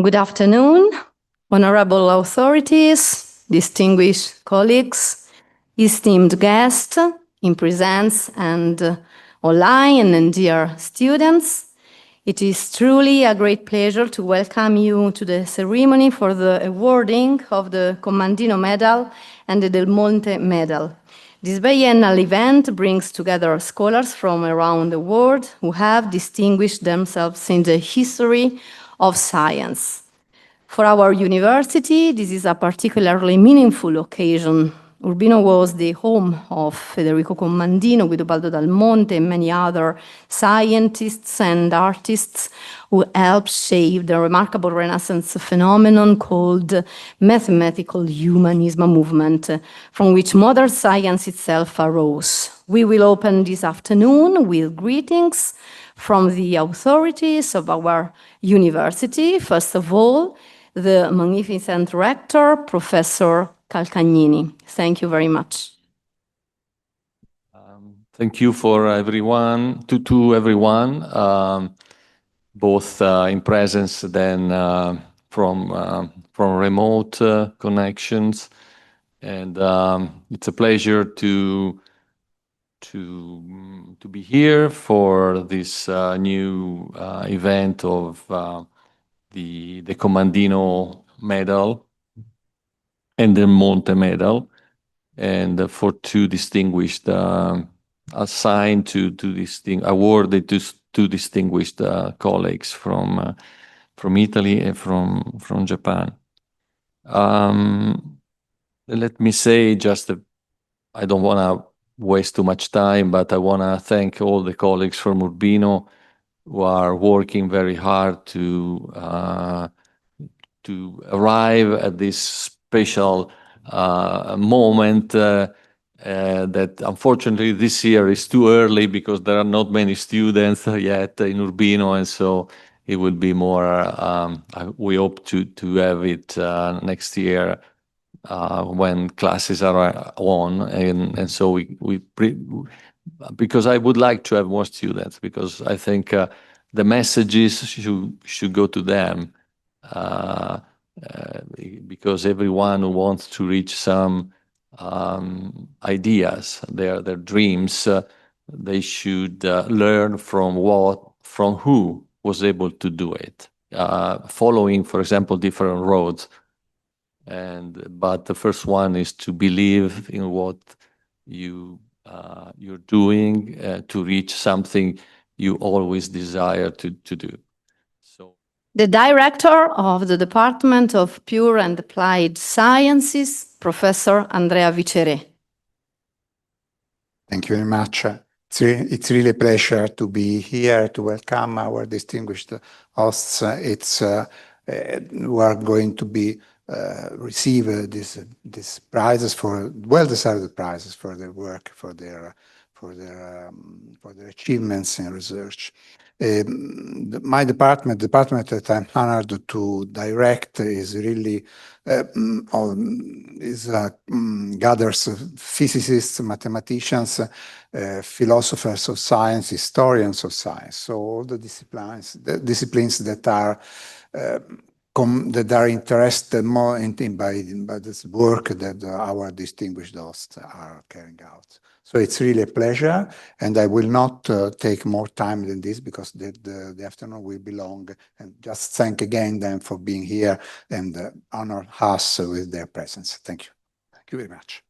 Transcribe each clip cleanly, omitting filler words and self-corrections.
Good afternoon, honorable authorities, distinguished colleagues, esteemed guests in presence and online, and dear students. It is truly a great pleasure to welcome you to the ceremony for the awarding of the Commandino Medal and the Del Monte Medal. This biennial event brings together scholars from around the world who have distinguished themselves in the history of science. For our university, this is a particularly meaningful occasion. Urbino was the home of Federico Commandino, Guidobaldo Dal Monte, and many other scientists and artists who helped shape the remarkable Renaissance phenomenon called mathematical humanism movement, from which modern science itself arose. We will open this afternoon with greetings from the authorities of our university. First of all, the magnificent rector, Professor Calcagnini. Thank you very much. Thank you for everyone, to everyone, both in presence then from remote connections, and it's a pleasure to be here for this new event of the Commandino Medal and the Monte Medal, and for two distinguished assigned to awarded to two distinguished colleagues from Italy and from Japan. Let me say just I don't want to waste too much time, but I want to thank all the colleagues from Urbino who are working very hard to arrive at this special moment that unfortunately this year is too early because there are not many students yet in Urbino, and so it will be more, we hope to have it next year when classes are on, and so because I would like to have more students, because I think the messages should go to them, because everyone who wants to reach some ideas, their dreams, they should learn from who was able to do it, following, for example, different roads. But the first one is to believe in what you're doing to reach something you always desire to do. So, the director of the Department of Pure and Applied Sciences, Professor Andrea Vicere. Thank you very much. It's really a pleasure to be here to welcome our distinguished hosts. We are going to be receive these prizes, for well-deserved prizes for their work, for their achievements in research. My department that I'm honored to direct, is really gathers physicists, mathematicians, philosophers of science, historians of science. So all the disciplines that are interested more by this work that our distinguished hosts are carrying out. So it's really a pleasure, and I will not take more time than this because the afternoon will be long, and just thank again them for being here and honor us with their presence. Thank you. Thank you very much.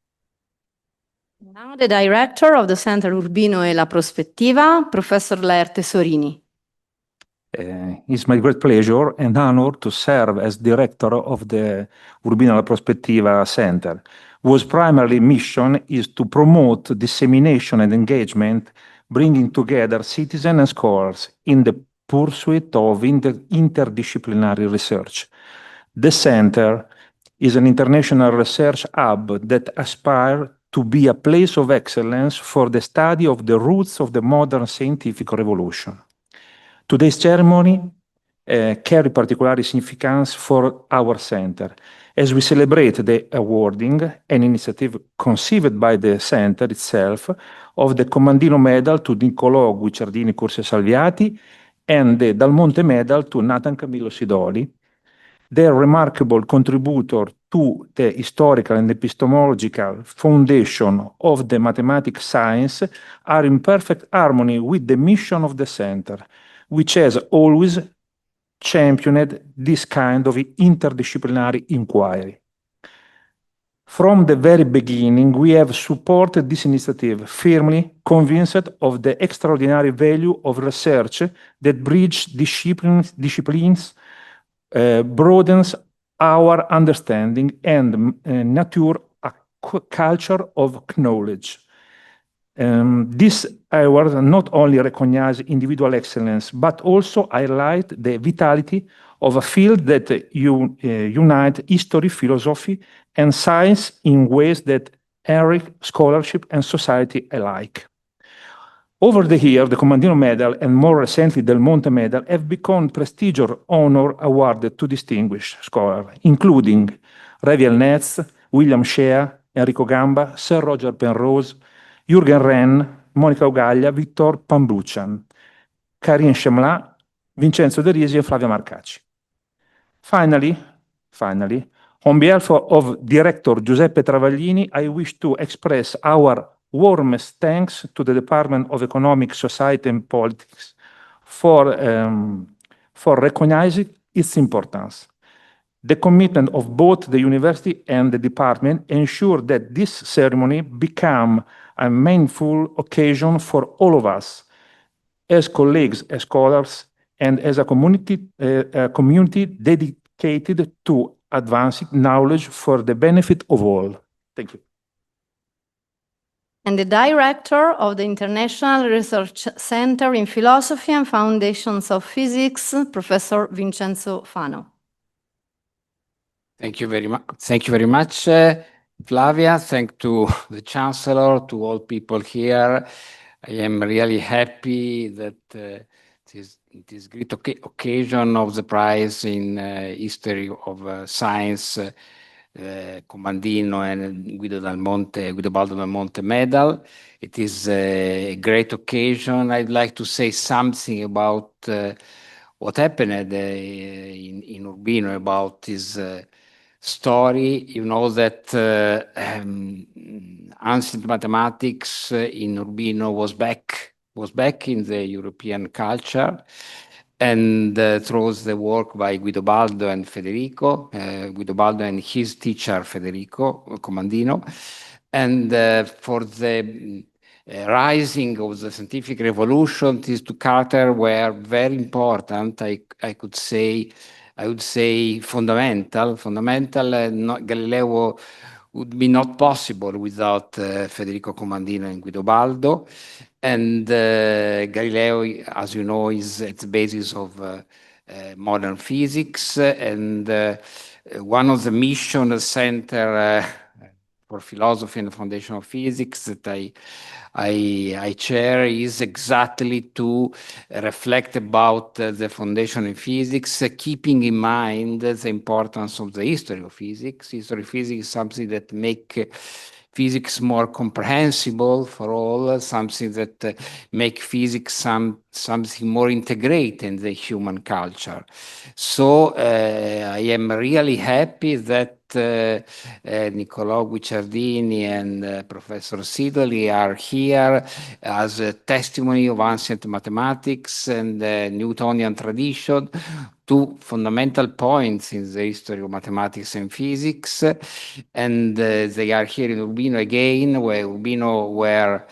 Now the director of the Center Urbino e la Prospettiva, Professor Laerte Sorini. It's my great pleasure and honor to serve as director of the Urbino La Prospettiva Center, whose primary mission is to promote dissemination and engagement, bringing together citizens and scholars in the pursuit of interdisciplinary research. The center is an international research hub that aspires to be a place of excellence for the study of the roots of the modern scientific revolution. Today's ceremony carry particular significance for our center, as we celebrate the awarding, an initiative conceived by the center itself, of the Commandino Medal to Niccolò Guicciardini Salviati and the Dal Monte Medal to Nathan Camillo Sidoli, their remarkable contributor to the historical and epistemological foundation of the mathematics science are in perfect harmony with the mission of the center, which has always championed this kind of interdisciplinary inquiry. From the very beginning, we have supported this initiative, firmly convinced of the extraordinary value of research that bridges disciplines, broadens our understanding, and nurture a culture of knowledge. This award not only recognizes individual excellence, but also highlights the vitality of a field that unites history, philosophy, and science in ways that enrich scholarship and society alike. Over the years, the Commandino Medal and more recently the Monte Medal have become prestigious honors awarded to distinguished scholars, including Reviel Netz, William Shea, Enrico Gamba, Sir Roger Penrose, Jürgen Renn, Monica Ogaglia, Victor Pambruccian, Karine Chemla, Vincenzo De Risi, and Flavia Marcacci. Finally, on behalf of Director Giuseppe Travaglini, I wish to express our warmest thanks to the Department of Economic, Society and Politics for recognizing its importance. The commitment of both the university and the department ensure that this ceremony become a meaningful occasion for all of us, as colleagues, as scholars, and as a community dedicated to advancing knowledge for the benefit of all. Thank you. And the director of the International Research Center in Philosophy and Foundations of Physics, Professor Vincenzo Fano. Thank you very much. Thank you very much, Flavia. Thank to the Chancellor, to all people here. I am really happy that this great occasion of the prize in history of science, Commandino and Guido Baldo Dal Monte Medal. It is a great occasion. I'd like to say something about what happened in Urbino, about this story. You know that ancient mathematics in Urbino was back in the European culture, and through the work by Guido Baldo and Federico, Guido Baldo and his teacher Federico Commandino, and for the rising of the scientific revolution, these two characters were very important. I would say fundamental. Galileo would be not possible without Federico Commandino and Guido Baldo. And Galileo, as you know, is at the basis of modern physics. And one of the mission center for philosophy and the foundation of physics that I chair is exactly to reflect about the foundation in physics, keeping in mind the importance of the history of physics. History of physics is something that make physics more comprehensible for all, something that make physics something more integrated in the human culture. So I am really happy that Niccolò Guicciardini and Professor Sidoli are here as a testimony of ancient mathematics and Newtonian tradition, two fundamental points in the history of mathematics and physics. And they are here in Urbino again, where Urbino were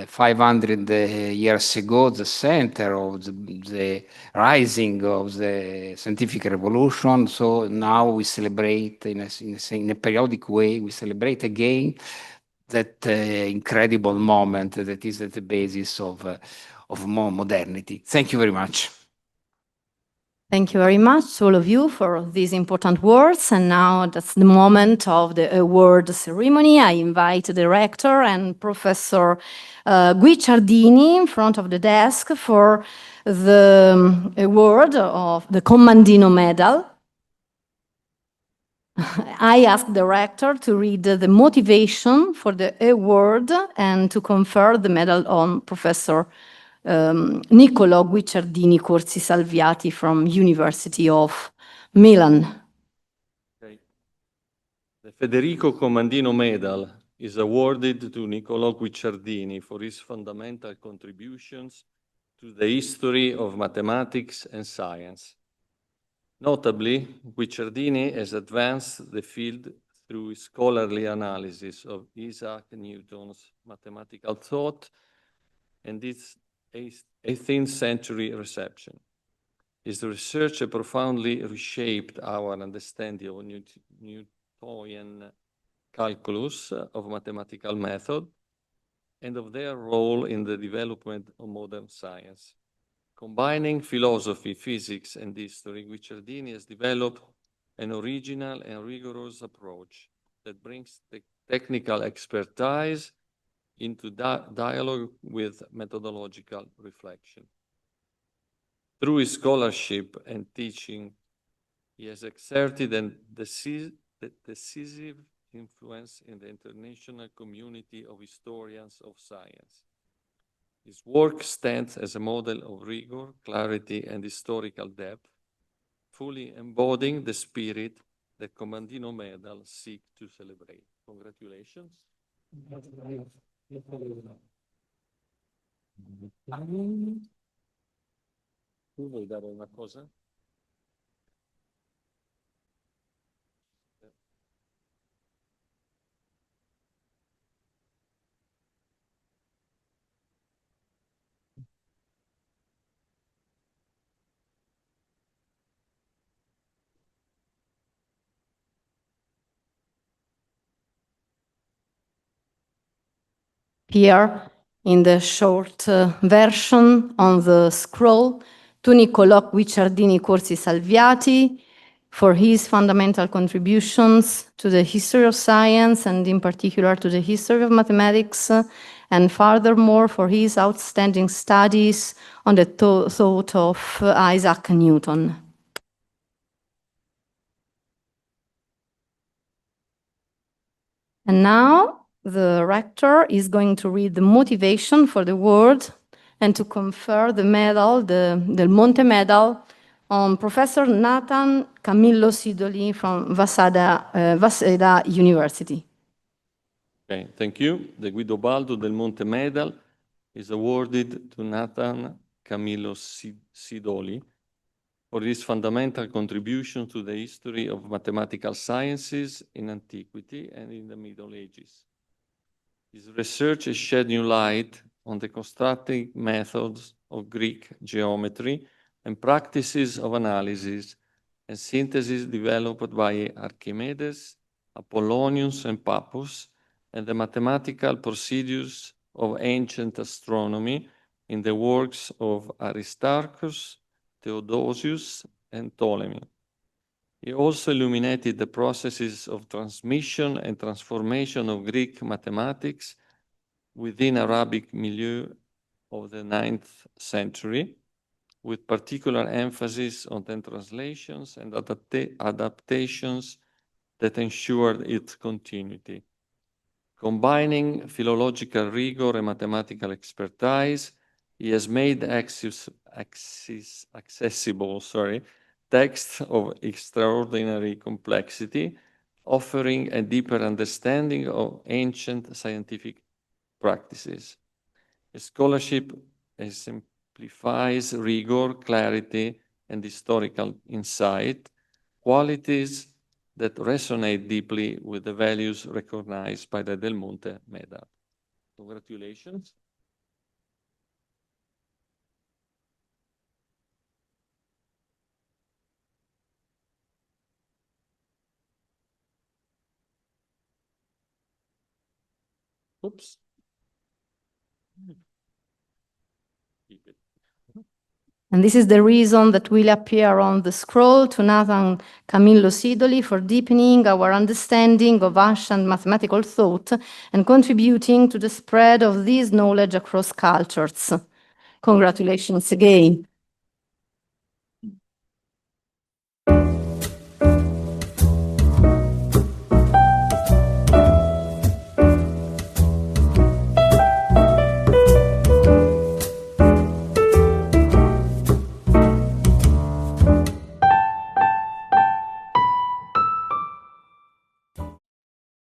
500 years ago the center of the rising of the scientific revolution. So now we celebrate in a periodic way, we celebrate again that incredible moment that is at the basis of more modernity. Thank you very much. Thank you very much to all of you for these important words. And now that's the moment of the award ceremony. I invite the rector and Professor Guicciardini in front of the desk for the award of the Commandino Medal. I ask the rector to read the motivation for the award and to confer the medal on Professor Niccolò Guicciardini Corsi Salviati from University of Milan. The Federico Commandino Medal is awarded to Niccolò Guicciardini for his fundamental contributions to the history of mathematics and science. Notably, Guicciardini has advanced the field through his scholarly analysis of Isaac Newton's mathematical thought and its 18th century reception. His research profoundly reshaped our understanding of Newtonian calculus, of mathematical method, and of their role in the development of modern science. Combining philosophy, physics, and history, Guicciardini has developed an original and rigorous approach that brings the technical expertise into dialogue with methodological reflection. Through his scholarship and teaching, he has exerted a decisive influence in the international community of historians of science. His work stands as a model of rigor, clarity, and historical depth, fully embodying the spirit that Commandino Medal seek to celebrate. Congratulations. Tu vuoi dare una cosa? Here, in the short version on the scroll, to Niccolò Guicciardini Corsi Salviati for his fundamental contributions to the history of science and in particular to the history of mathematics, and furthermore for his outstanding studies on the thought of Isaac Newton. And now the rector is going to read the motivation for the award and to confer the medal, the Monte Medal, on Professor Nathan Camillo Sidoli from Waseda University. Okay, thank you. The Guidobaldo del Monte Medal is awarded to Nathan Camillo Sidoli for his fundamental contribution to the history of mathematical sciences in antiquity and in the Middle Ages. His research has shed new light on the constructive methods of Greek geometry and practices of analysis and synthesis developed by Archimedes, Apollonius, and Pappus, and the mathematical procedures of ancient astronomy in the works of Aristarchus, Theodosius, and Ptolemy. He also illuminated the processes of transmission and transformation of Greek mathematics within Arabic milieu of the 9th century, with particular emphasis on the translations and adaptations that ensured its continuity. Combining philological rigor and mathematical expertise, he has made accessible texts of extraordinary complexity, offering a deeper understanding of ancient scientific practices. His scholarship exemplifies rigor, clarity, and historical insight, qualities that resonate deeply with the values recognized by the Del Monte Medal. Congratulations. Oops. Keep it. And this is the reason that will appear on the scroll to Nathan Camillo Sidoli for deepening our understanding of ancient mathematical thought and contributing to the spread of this knowledge across cultures. Congratulations again.